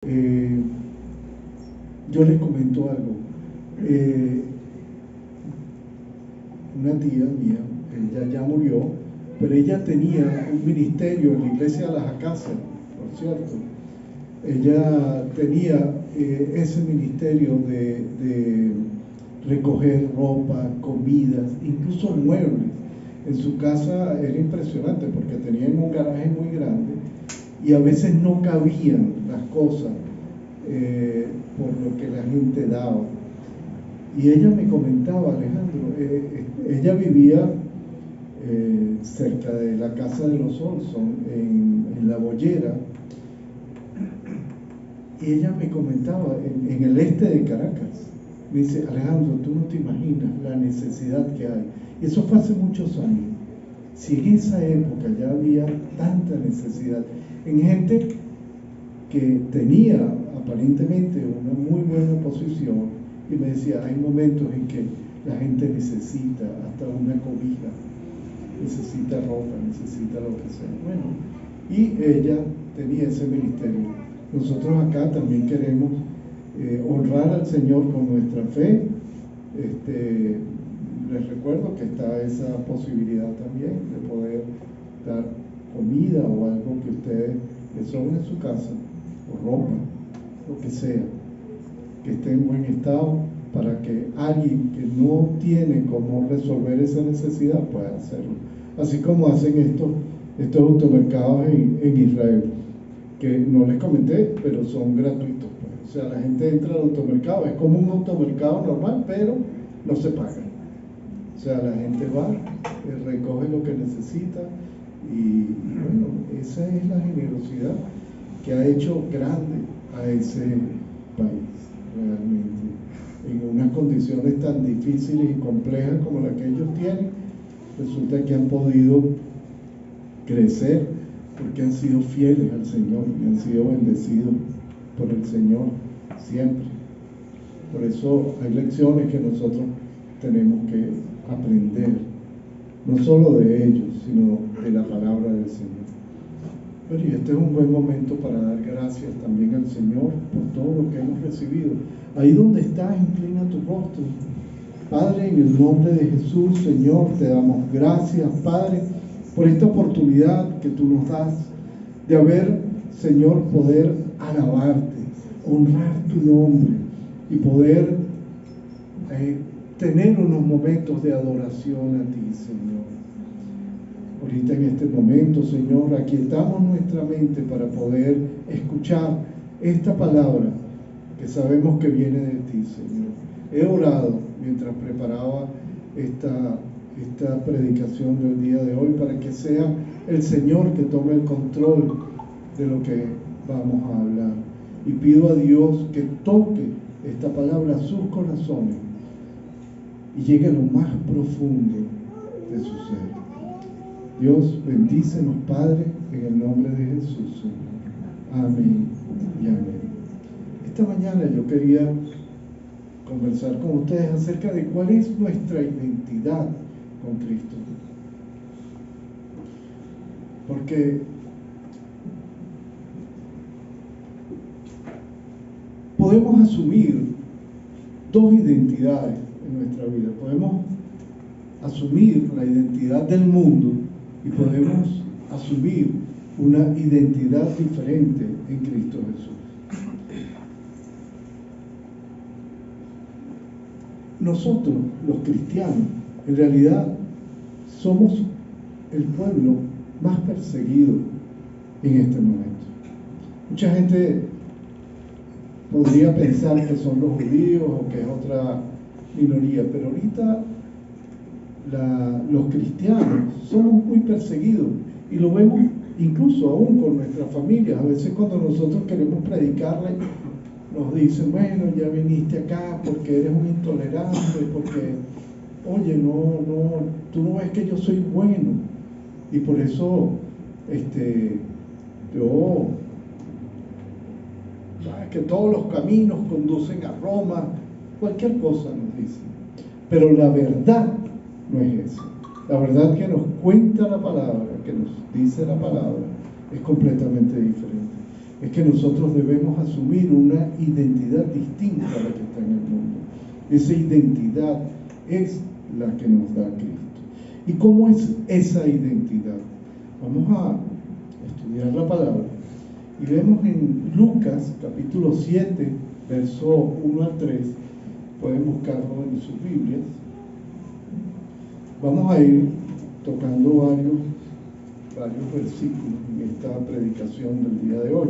Eh, yo les comento algo. Una tía mía, ella ya murió, pero ella tenía un ministerio en la iglesia de las Acacias, por cierto. Ella tenía ese ministerio de recoger ropa, comidas, incluso muebles. En su casa era impresionante porque tenían un garaje muy grande y a veces no cabían las cosas por lo que la gente daba. Y ella me comentaba, Alejandro, ella vivía cerca de la casa de los Olson, en La Bollera, y ella me comentaba, en el este de Caracas, me dice, Alejandro, tú no te imaginas la necesidad que hay. Y eso fue hace muchos años. Si en esa época ya había tanta necesidad, en gente que tenía aparentemente una muy buena posición, y me decía, hay momentos en que la gente necesita hasta una cobija, necesita ropa, necesita lo que sea. Bueno, y ella tenía ese ministerio. Nosotros acá también queremos honrar al Señor con nuestra fe. Les recuerdo que está esa posibilidad también de poder dar comida o algo que ustedes les sobre en su casa, o ropa, lo que sea, que esté en buen estado, para que alguien que no tiene cómo resolver esa necesidad pueda hacerlo. Así como hacen estos automercados en Israel, que no les comenté, pero son gratuitos, pues. O sea, la gente entra al automercado, es como un automercado normal, pero no se paga. O sea, la gente va, recoge lo que necesita y bueno, esa es la generosidad que ha hecho grande a ese país, realmente. En unas condiciones tan difíciles y complejas como las que ellos tienen, resulta que han podido crecer porque han sido fieles al Señor y han sido bendecidos por el Señor siempre. Por eso hay lecciones que nosotros tenemos que aprender, no solo de ellos, sino de la palabra del Señor. Pero y este es un buen momento para dar gracias también al Señor por todo lo que hemos recibido. Ahí donde estás, inclina tu rostro. Padre, en el nombre de Jesús, Señor, te damos gracias, Padre, por esta oportunidad que tú nos das de haber, Señor, poder alabarte, honrar tu nombre y poder tener unos momentos de adoración a ti, Señor. Ahorita en este momento, Señor, aquietamos nuestra mente para poder escuchar esta palabra que sabemos que viene de ti, Señor. He orado mientras preparaba esta predicación del día de hoy para que sea el Señor que tome el control de lo que vamos a hablar. Y pido a Dios que toque esta palabra a sus corazones y llegue a lo más profundo de su ser. Dios, bendícenos, Padre, en el nombre de Jesús, Señor. Amén y amén. Esta mañana yo quería conversar con ustedes acerca de cuál es nuestra identidad con Cristo. Porque podemos asumir dos identidades en nuestra vida. Podemos asumir la identidad del mundo y podemos asumir una identidad diferente en Cristo Jesús. Nosotros, los cristianos, en realidad somos el pueblo más perseguido en este momento. Mucha gente podría pensar que son los judíos o que es otra minoría, pero ahorita los cristianos somos muy perseguidos y lo vemos incluso aún con nuestras familias. A veces cuando nosotros queremos predicarle, nos dicen, bueno, ya viniste acá porque eres un intolerante, porque, oye, tú no ves que yo soy bueno. Y por eso, que todos los caminos conducen a Roma, cualquier cosa nos dicen. Pero la verdad no es eso. La verdad que nos cuenta la palabra, que nos dice la palabra, es completamente diferente. es que nosotros debemos asumir una identidad distinta a la que está en el mundo. Esa identidad es la que nos da Cristo. ¿Y cómo es esa identidad? Vamos a estudiar la palabra y vemos en Lucas capítulo 7, verso 1 al 3, pueden buscarlo en sus Biblias. Vamos a ir tocando varios versículos en esta predicación del día de hoy.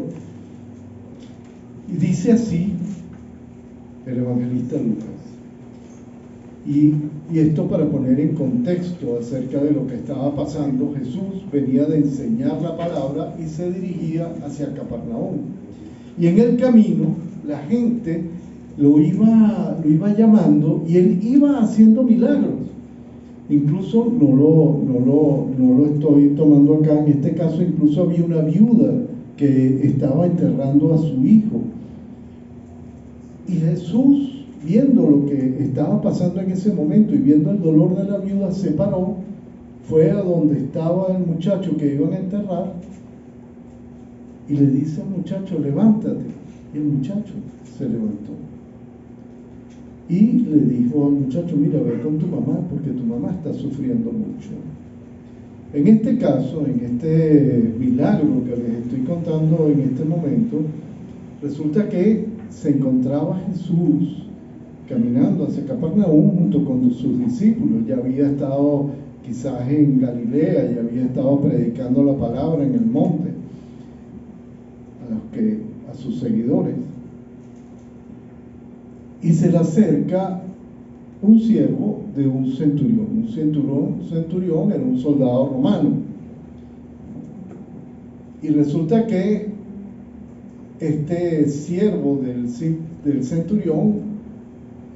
Y dice así el evangelista Lucas. Y esto para poner en contexto acerca de lo que estaba pasando. Jesús venía de enseñar la palabra y se dirigía hacia Capernaum. Y en el camino la gente lo iba llamando y él iba haciendo milagros. Incluso no lo estoy tomando acá, en este caso incluso había una viuda que estaba enterrando a su hijo. Y Jesús, viendo lo que estaba pasando en ese momento y viendo el dolor de la viuda, se paró, fue a donde estaba el muchacho que iban a enterrar y le dice al muchacho: levántate. Y el muchacho se levantó. Y le dijo al muchacho: mira, ve con tu mamá porque tu mamá está sufriendo mucho. En este caso, en este milagro que les estoy contando en este momento, resulta que se encontraba Jesús caminando hacia Capernaum junto con sus discípulos. Ya había estado quizás en Galilea, ya había estado predicando la palabra en el monte a sus seguidores. Y se le acerca un siervo de un centurión. Un centurión era un soldado romano. Y resulta que este siervo del centurión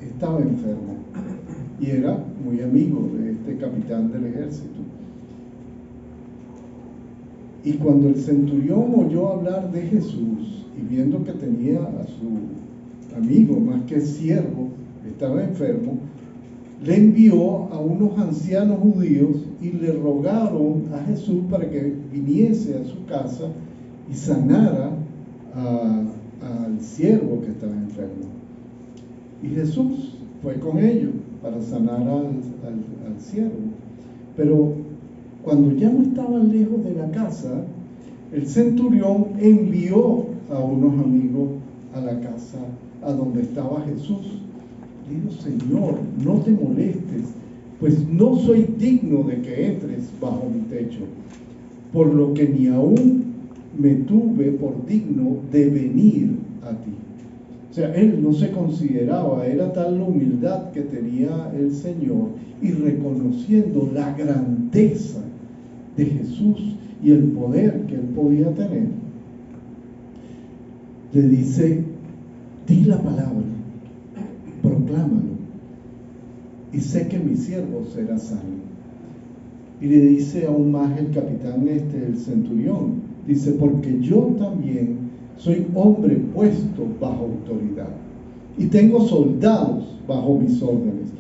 estaba enfermo y era muy amigo de este capitán del ejército. Y cuando el centurión oyó hablar de Jesús y viendo que tenía a su amigo, más que siervo, estaba enfermo, le envió a unos ancianos judíos y le rogaron a Jesús para que viniese a su casa y sanara al siervo que estaba enfermo. Y Jesús fue con ellos para sanar al siervo. Pero cuando ya no estaban lejos de la casa, el centurión envió a unos amigos a la casa a donde estaba Jesús. Dijo: Señor, no te molestes, pues no soy digno de que entres bajo mi techo, por lo que ni aún me tuve por digno de venir a ti. O sea, él no se consideraba, era tal la humildad que tenía el Señor, y reconociendo la grandeza de Jesús y el poder que él podía tener, le dice: di la palabra, proclámalo, y sé que mi siervo será sano. Y le dice aún más el capitán el centurión, dice: porque yo también soy hombre puesto bajo autoridad y tengo soldados bajo mis órdenes,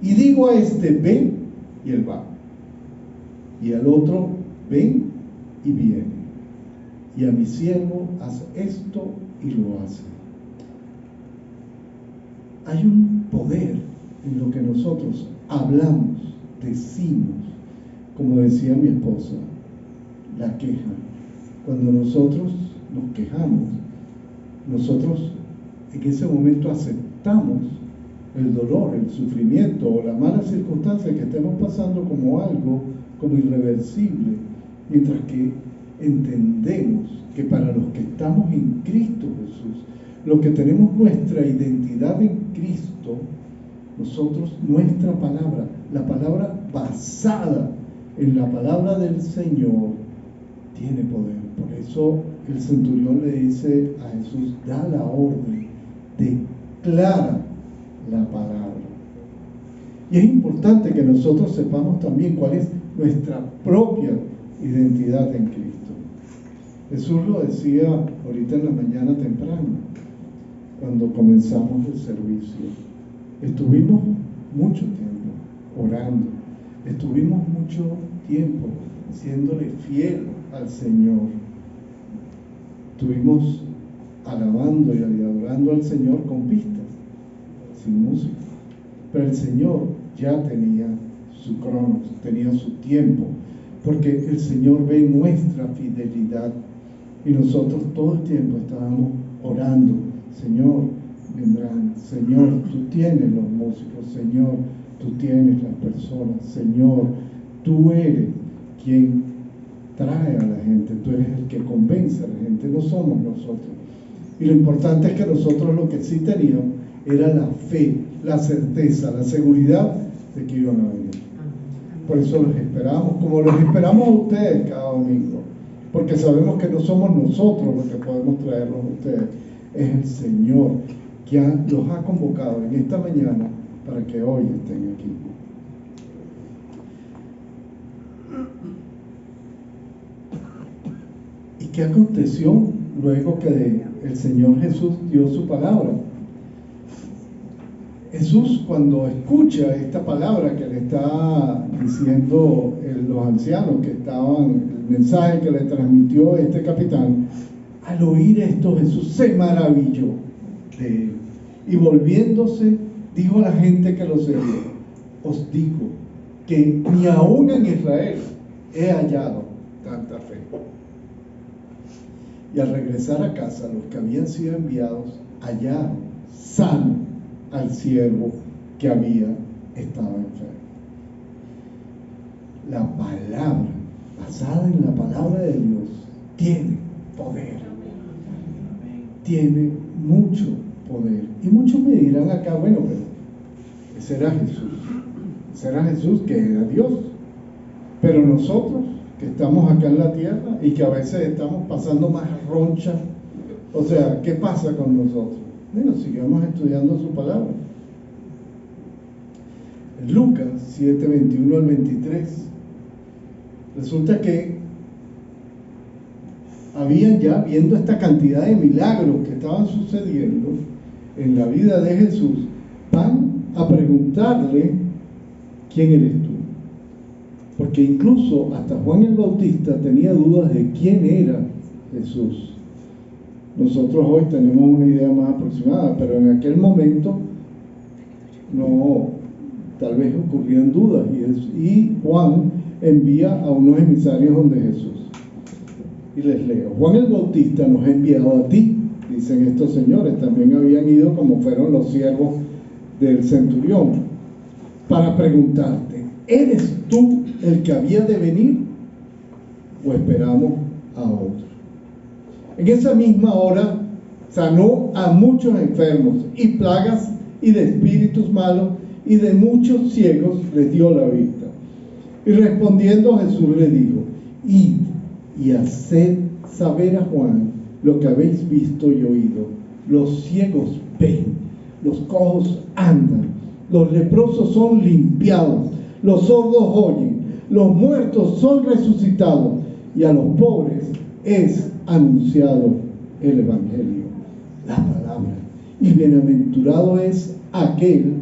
y digo a este: ven, y él va, y al otro: ven, y viene, y a mi siervo: haz esto, y lo hace. Hay un poder en lo que nosotros hablamos, decimos. Como decía mi esposa, la queja. Cuando nosotros nos quejamos, nosotros en ese momento aceptamos el dolor, el sufrimiento o la mala circunstancia que estemos pasando como algo como irreversible, mientras que entendemos que para los que estamos en Cristo Jesús, los que tenemos nuestra identidad en Cristo, nosotros, nuestra palabra, la palabra basada en la palabra del Señor, tiene poder. Por eso el centurión le dice a Jesús: da la orden, declara la palabra. Y es importante que nosotros sepamos también cuál es nuestra propia identidad en Cristo. Jesús lo decía ahorita en la mañana temprano, cuando comenzamos el servicio. Estuvimos mucho tiempo orando, estuvimos mucho tiempo siéndole fiel al Señor. estuvimos alabando y adorando al Señor con pistas, sin música. Pero el Señor ya tenía su cronos, tenía su tiempo, porque el Señor ve nuestra fidelidad. Y nosotros todo el tiempo estábamos orando: Señor, vendrán. Señor, tú tienes los músicos. Señor, tú tienes las personas. Señor, tú eres quien trae a la gente, tú eres el que convence a la gente, no somos nosotros. Y lo importante es que nosotros lo que sí teníamos era la fe, la certeza, la seguridad de que iban a venir. Por eso los esperamos, como los esperamos a ustedes cada domingo, porque sabemos que no somos nosotros los que podemos traerlos a ustedes, es el Señor que los ha convocado en esta mañana para que hoy estén aquí. ¿Y qué aconteció luego que el Señor Jesús dio su palabra? Jesús, cuando escucha esta palabra que le está diciendo los ancianos que estaban, el mensaje que le transmitió este capitán, al oír esto Jesús se maravilló de él. Y volviéndose, dijo a la gente que lo seguía: os digo que ni aún en Israel he hallado tanta fe. Y al regresar a casa, los que habían sido enviados hallaron sano al siervo que había estado enfermo. La palabra, basada en la palabra de Dios, tiene poder. Tiene mucho poder. Y muchos me dirán acá: bueno, pero ese era Jesús. Ese era Jesús, que era Dios. Pero nosotros, que estamos acá en la tierra y que a veces estamos pasando más roncha, o sea, ¿qué pasa con nosotros? Bueno, sigamos estudiando su palabra. En Lucas 7, 21 al 23, resulta que habían ya, viendo esta cantidad de milagros que estaban sucediendo en la vida de Jesús, van a preguntarle: ¿quién eres tú? Porque incluso hasta Juan el Bautista tenía dudas de quién era Jesús. Nosotros hoy tenemos una idea más aproximada, pero en aquel momento no, tal vez ocurrían dudas, y Juan envía a unos emisarios donde Jesús. Y les leo: Juan el Bautista nos ha enviado a ti, dicen estos señores, también habían ido como fueron los siervos del centurión, para preguntarte: ¿eres tú el que había de venir o esperamos a otro? En esa misma hora sanó a muchos enfermos y plagas y de espíritus malos, y de muchos ciegos les dio la vista. Y respondiendo Jesús le dijo: id y haced saber a Juan lo que habéis visto y oído. Los ciegos ven, los cojos andan, los leprosos son limpiados, los sordos oyen, los muertos son resucitados, y a los pobres es anunciado el Evangelio, la palabra. Y bienaventurado es aquel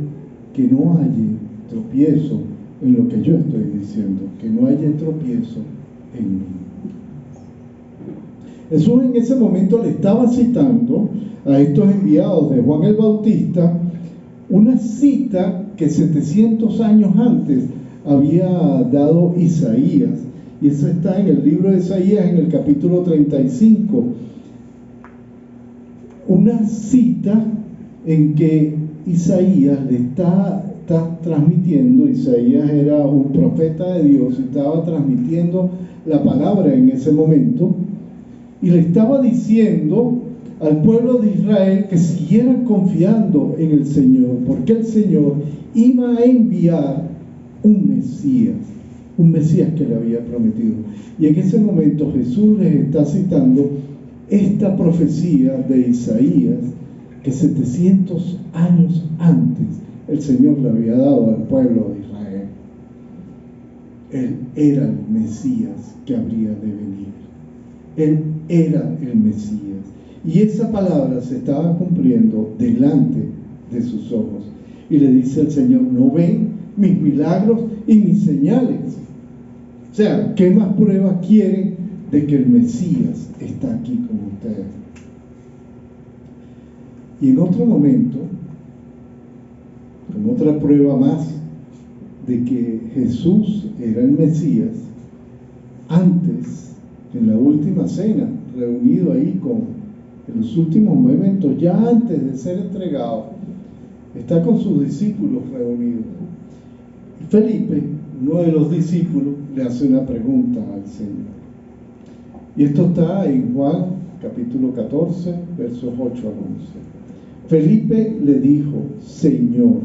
que no halle tropiezo en lo que yo estoy diciendo, que no haya tropiezo en mí. Jesús en ese momento le estaba citando a estos enviados de Juan el Bautista una cita que 700 años antes había dado Isaías, y eso está en el libro de Isaías, en el capítulo 35, una cita en que Isaías le está transmitiendo. Isaías era un profeta de Dios y estaba transmitiendo la palabra en ese momento, y le estaba diciendo al pueblo de Israel que siguieran confiando en el Señor, porque el Señor iba a enviar un Mesías que le había prometido. Y en ese momento Jesús les está citando esta profecía de Isaías que 700 años antes el Señor le había dado al pueblo de Israel. Él era el Mesías que habría de venir. Él era el Mesías. Y esa palabra se estaba cumpliendo delante de sus ojos. Y le dice el Señor: ¿no ven mis milagros y mis señales? O sea, ¿qué más pruebas quieren de que el Mesías está aquí con ustedes. Y en otro momento, como otra prueba más de que Jesús era el Mesías, antes, en la última cena, reunido ahí en los últimos momentos, ya antes de ser entregado, está con sus discípulos reunidos. Y Felipe, uno de los discípulos, le hace una pregunta al Señor. Y esto está en Juan capítulo 14, versos 8 al 11. Felipe le dijo: Señor,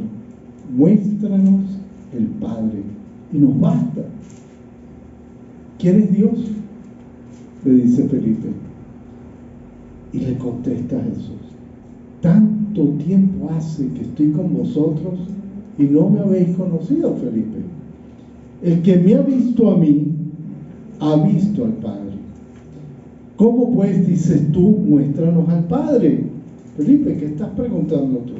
muéstranos el Padre y nos basta. ¿Quién es Dios?, le dice Felipe. Y le contesta Jesús: tanto tiempo hace que estoy con vosotros y no me habéis conocido, Felipe. El que me ha visto a mí, ha visto al Padre. ¿Cómo pues dices tú, muéstranos al Padre? Felipe, ¿qué estás preguntando tú?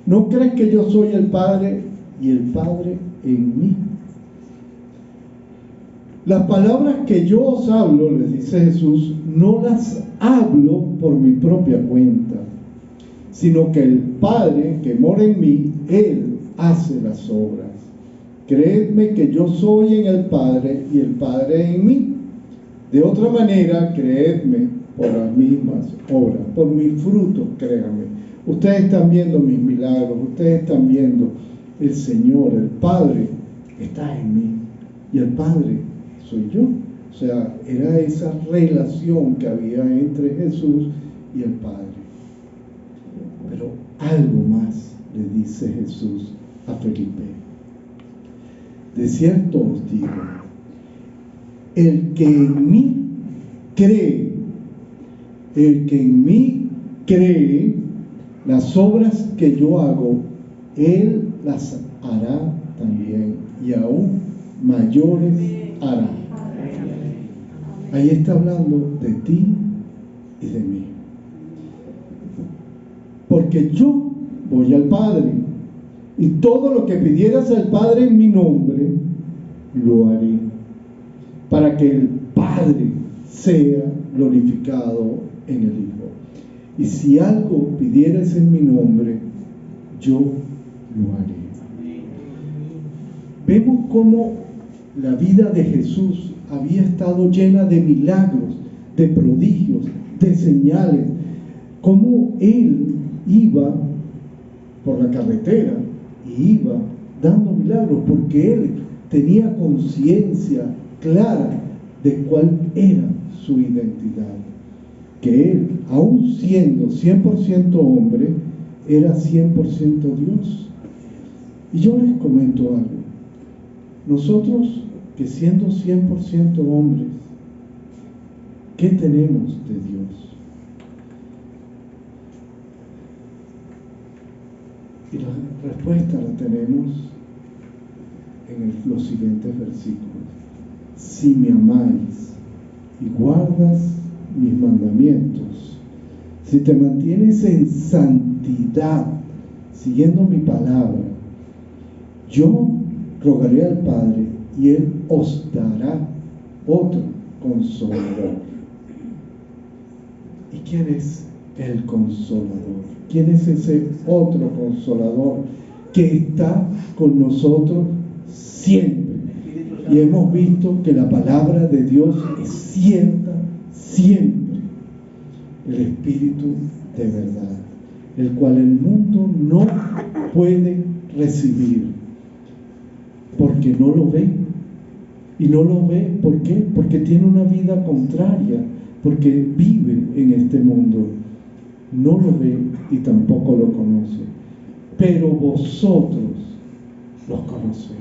¿No crees que yo soy el Padre y el Padre en mí? Las palabras que yo os hablo, les dice Jesús, no las hablo por mi propia cuenta, sino que el Padre que mora en mí, Él hace las obras. Creedme que yo soy en el Padre y el Padre en mí. De otra manera, creedme por las mismas obras, por mis frutos, créanme. Ustedes están viendo mis milagros, ustedes están viendo el Señor, el Padre está en mí y el Padre soy yo. O sea, era esa relación que había entre Jesús y el Padre. Pero algo más le dice Jesús a Felipe. De cierto os digo, el que en mí cree, las obras que yo hago, él las hará también, y aún mayores hará. Ahí está hablando de ti y de mí. Porque yo voy al Padre, y todo lo que pidieras al Padre en mi nombre, lo haré, para que el Padre sea glorificado en el Hijo. Y si algo pidieras en mi nombre, yo lo haré. Vemos cómo la vida de Jesús había estado llena de milagros, de prodigios, de señales, cómo Él iba por la carretera y iba dando milagros, porque Él tenía conciencia clara de cuál era su identidad, que Él, aun siendo 100% hombre, era 100% Dios. Y yo les comento algo. Nosotros, que siendo 100% hombres, ¿qué tenemos de Dios? Y la respuesta la tenemos en los siguientes versículos. Si me amáis y guardas mis mandamientos, si te mantienes en santidad, siguiendo mi palabra, yo rogaré al Padre y Él os dará otro consolador. ¿Y quién es el consolador? ¿Quién es ese otro consolador que está con nosotros siempre? Y hemos visto que la palabra de Dios es cierta siempre. El Espíritu de verdad, el cual el mundo no puede recibir, porque no lo ve. Y no lo ve, ¿por qué? Porque tiene una vida contraria, porque vive en este mundo. No lo ve y tampoco lo conoce. Pero vosotros los conocéis.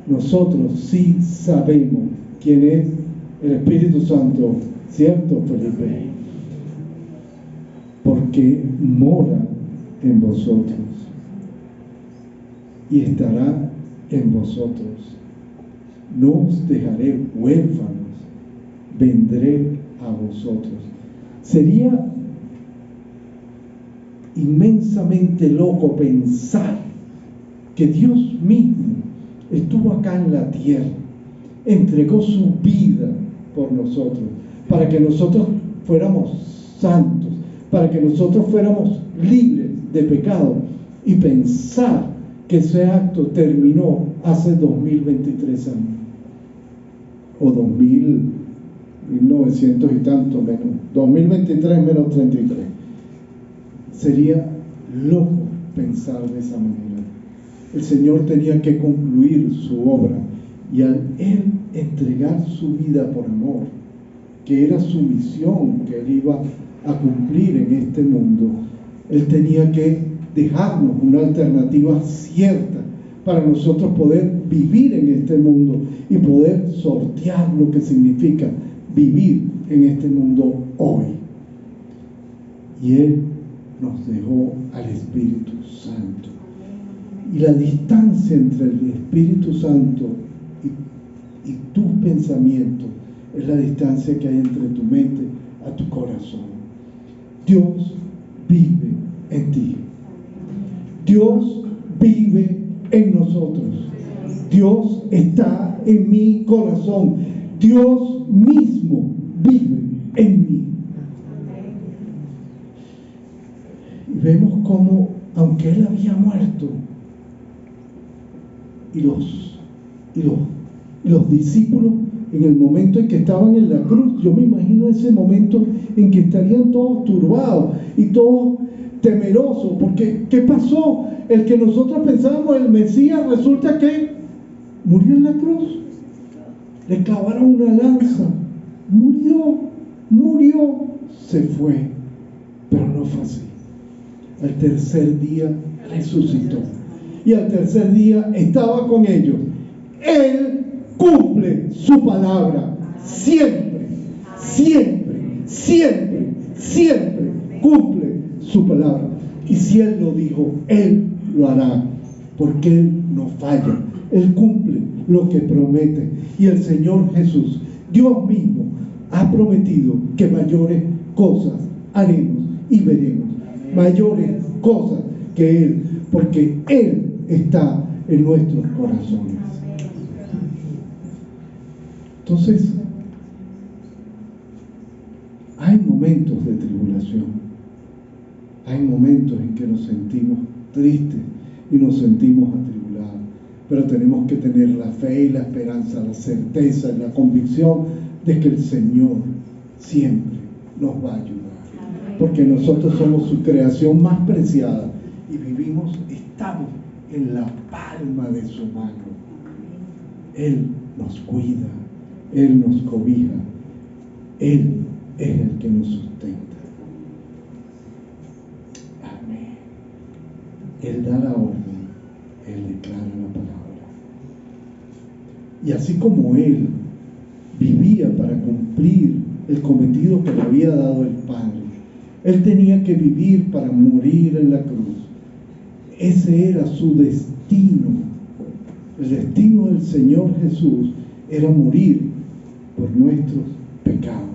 Nosotros sí sabemos quién es el Espíritu Santo, ¿cierto, Felipe? Porque mora en vosotros y estará en vosotros. No os dejaré huérfanos, vendré a vosotros. Sería inmensamente loco pensar que Dios mismo estuvo acá en la tierra, entregó su vida por nosotros, para que nosotros fuéramos santos, para que nosotros fuéramos libres de pecado. Y pensar que ese acto terminó hace 2023 años, o 1900 y tanto menos, 2023 menos 33. Sería loco pensar de esa manera. El Señor tenía que concluir su obra, y al Él entregar su vida por amor, que era su misión que Él iba a cumplir en este mundo, Él tenía que dejarnos una alternativa cierta para nosotros poder vivir en este mundo y poder sortear lo que significa vivir en este mundo hoy. Y Él nos dejó al Espíritu Santo. Y la distancia entre el Espíritu Santo y tus pensamientos es la distancia que hay entre tu mente a tu corazón. Dios vive en ti. Dios vive en nosotros. Dios está en mi corazón. Dios mismo vive en mí. Y vemos cómo, aunque Él había muerto, y los discípulos, en el momento en que estaban en la cruz, yo me imagino ese momento en que estarían todos turbados y todos temerosos, porque ¿qué pasó? El que nosotros pensábamos el Mesías, resulta que murió en la cruz, le clavaron una lanza, murió, se fue. Pero no fue así. Al tercer día resucitó, y al tercer día estaba con ellos. Él cumple su palabra siempre cumple su palabra. Y si Él lo dijo, Él lo hará, porque Él no falla. Él cumple lo que promete. Y el Señor Jesús, Dios mismo, ha prometido que mayores cosas haremos y veremos. Mayores cosas que Él, porque Él está en nuestros corazones. Entonces, hay momentos de tribulación, hay momentos en que nos sentimos tristes y nos sentimos atribulados, pero tenemos que tener la fe y la esperanza, la certeza y la convicción de que el Señor siempre nos va a ayudar, porque nosotros somos su creación más preciada y estamos en la palma de su mano. Él nos cuida, Él nos cobija, Él es el que nos sustenta. Amén. Él da la orden, Él declara la palabra. Y así como Él vivía para cumplir el cometido que le había dado el Padre, Él tenía que vivir para morir en la cruz. Ese era su destino. El destino del Señor Jesús era morir por nuestros pecados.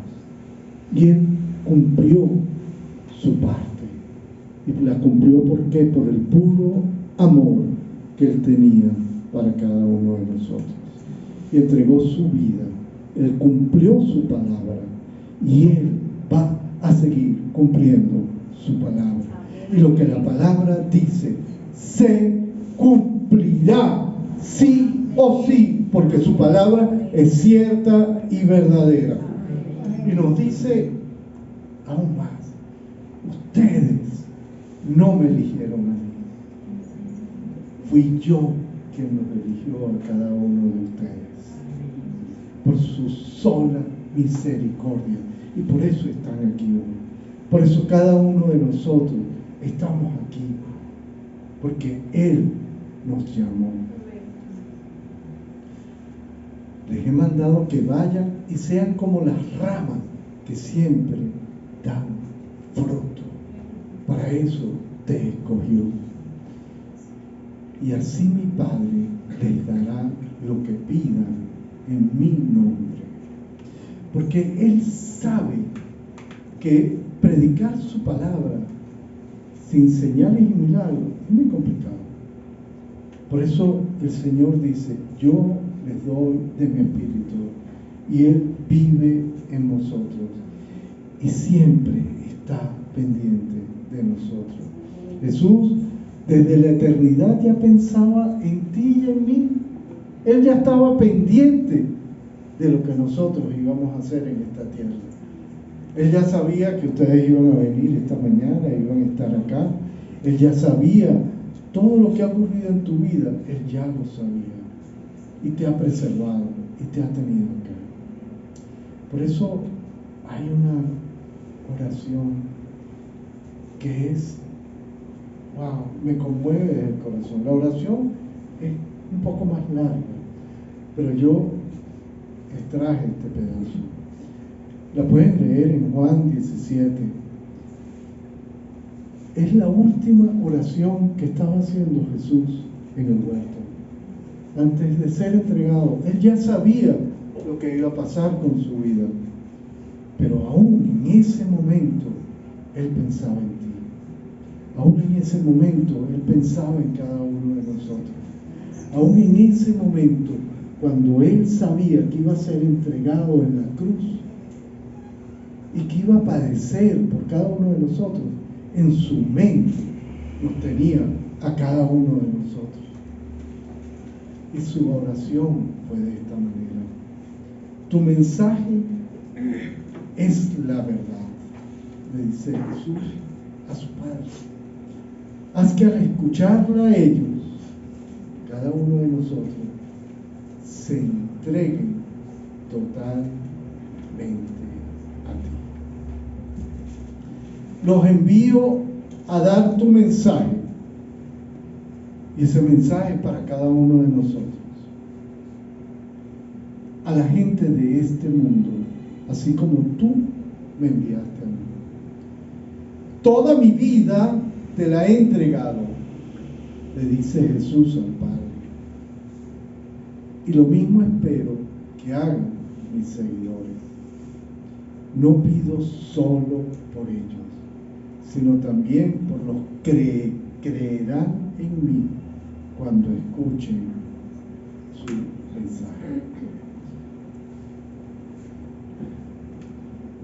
Y Él cumplió su parte. Y la cumplió ¿por qué? Por el puro amor que Él tenía para cada uno de nosotros. Y entregó su vida. Él cumplió su palabra. Y Él va a seguir cumpliendo su palabra. Y lo que la palabra dice se cumplirá, sí o sí, porque su palabra es cierta y verdadera. Y nos dice aún más: ustedes no me eligieron a mí, fui yo quien los eligió a cada uno de ustedes por su sola misericordia, y por eso están aquí hoy. Por eso cada uno de nosotros estamos aquí, porque Él nos llamó. Les he mandado que vayan y sean como las ramas que siempre dan fruto. Para eso te escogió. Y así mi Padre les dará lo que pidan en mi nombre. Porque Él sabe que predicar su palabra sin señales y milagros es muy complicado. Por eso el Señor dice: yo les doy de mi espíritu, y Él vive en nosotros y siempre está pendiente de nosotros. Jesús desde la eternidad ya pensaba en ti y en mí. Él ya estaba pendiente de lo que nosotros íbamos a hacer en esta tierra. Él ya sabía que ustedes iban a venir esta mañana, iban a estar acá. Él ya sabía todo lo que ha ocurrido en tu vida. Él ya lo sabía y te ha preservado y te ha tenido acá. Por eso hay una oración que es, wow, me conmueve desde el corazón. La oración es un poco más larga, pero yo extraje este pedazo. La pueden leer en Juan 17. Es la última oración que estaba haciendo Jesús en el huerto. Antes de ser entregado, Él ya sabía lo que iba a pasar con su vida. Pero aún en ese momento, Él pensaba en ti. Aún en ese momento, Él pensaba en cada uno de nosotros. Aún en ese momento, cuando Él sabía que iba a ser entregado en la cruz y que iba a padecer por cada uno de nosotros, en su mente nos tenía a cada uno de nosotros. Y su oración fue de esta manera: tu mensaje es la verdad, le dice Jesús a su Padre. Haz que al escucharla a ellos, cada uno de nosotros se entreguen totalmente a ti. Los envío a dar tu mensaje, y ese mensaje es para cada uno de nosotros, a la gente de este mundo, así como tú me enviaste a mí. Toda mi vida te la he entregado, le dice Jesús al Padre. Y lo mismo espero que hagan mis seguidores. No pido solo por ellos, sino también por los que creerán en mí cuando escuchen su mensaje.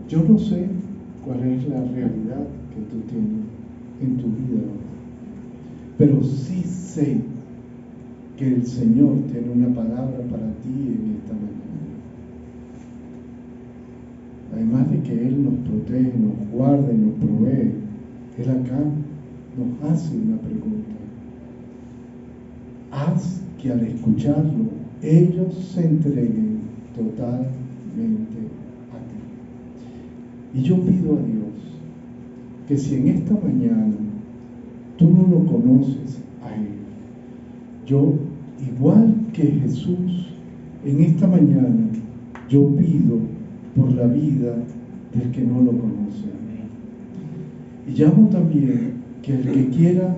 Yo no sé cuál es la realidad que tú tienes en tu vida ahora, pero sí sé que el Señor tiene una palabra para ti en esta mañana. Además de que Él nos protege, nos guarda y nos provee, Él acá nos hace una pregunta. Haz que al escucharlo, ellos se entreguen totalmente a ti. Y yo pido a Dios que si en esta mañana tú no lo conoces a Él, yo, igual que Jesús, en esta mañana, yo pido por la vida del que no lo conoce. Y llamo también que el que quiera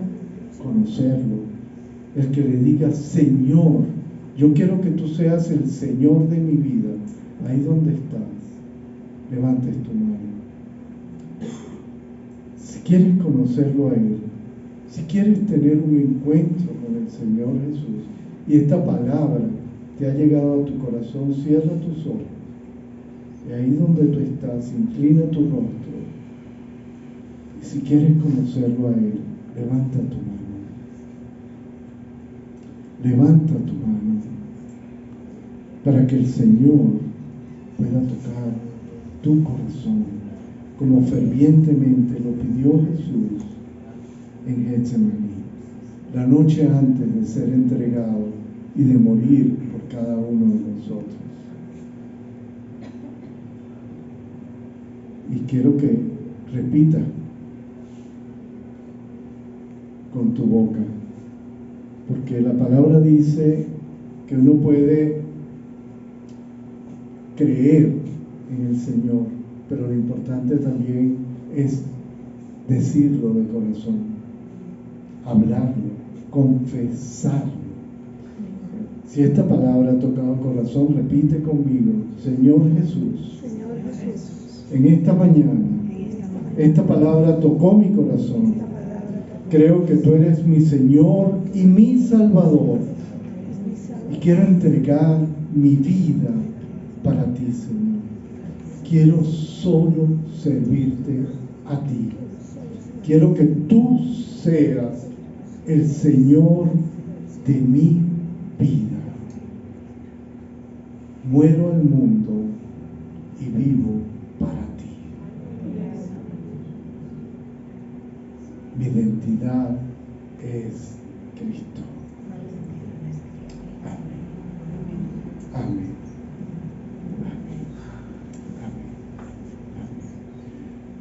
conocerlo, el que le diga: Señor, yo quiero que tú seas el Señor de mi vida, ahí donde estás, levantes tu mano. Si quieres conocerlo a Él, si quieres tener un encuentro con el Señor Jesús, y esta palabra te ha llegado a tu corazón, cierra tus ojos. Y ahí donde tú estás, inclina tu rostro. Y si quieres conocerlo a Él, levanta tu mano. Levanta tu mano para que el Señor pueda tocar tu corazón, como fervientemente lo pidió Jesús en Getsemaní, la noche antes de ser entregado y de morir por cada uno de nosotros. Y quiero que repita con tu boca, porque la palabra dice que uno puede creer en el Señor, pero lo importante también es decirlo de corazón, hablarlo, confesarlo. Si esta palabra ha tocado el corazón, repite conmigo: Señor Jesús, en esta mañana, esta palabra tocó mi corazón. Creo que tú eres mi Señor y mi Salvador. Y quiero entregar mi vida para ti, Señor. quiero solo servirte a ti. Quiero que tú seas el Señor de mi vida. Muero al mundo y vivo para ti. Mi identidad es Cristo. Amén. Amén. Amén.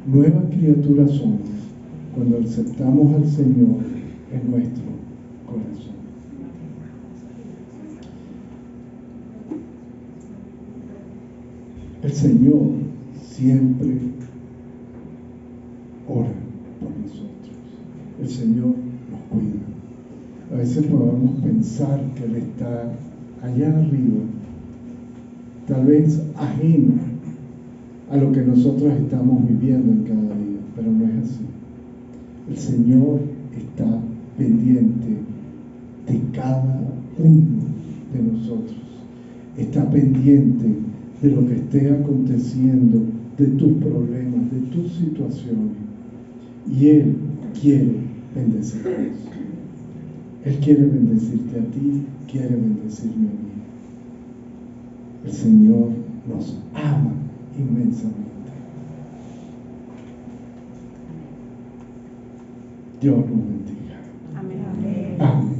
Nueva criatura somos cuando aceptamos al Señor en nuestro corazón. El Señor siempre ora por nosotros. El Señor nos cuida. A veces podemos pensar que Él está allá arriba, tal vez ajeno a lo que nosotros estamos viviendo en cada día, pero no es así. El Señor está pendiente de cada uno de nosotros. Está pendiente de lo que esté aconteciendo, de tus problemas, de tus situaciones. Y Él quiere bendecirnos. Él quiere bendecirte a ti, quiere bendecirme a mí. El Señor nos ama inmensamente. Dios nos bendiga. Amén. Amén.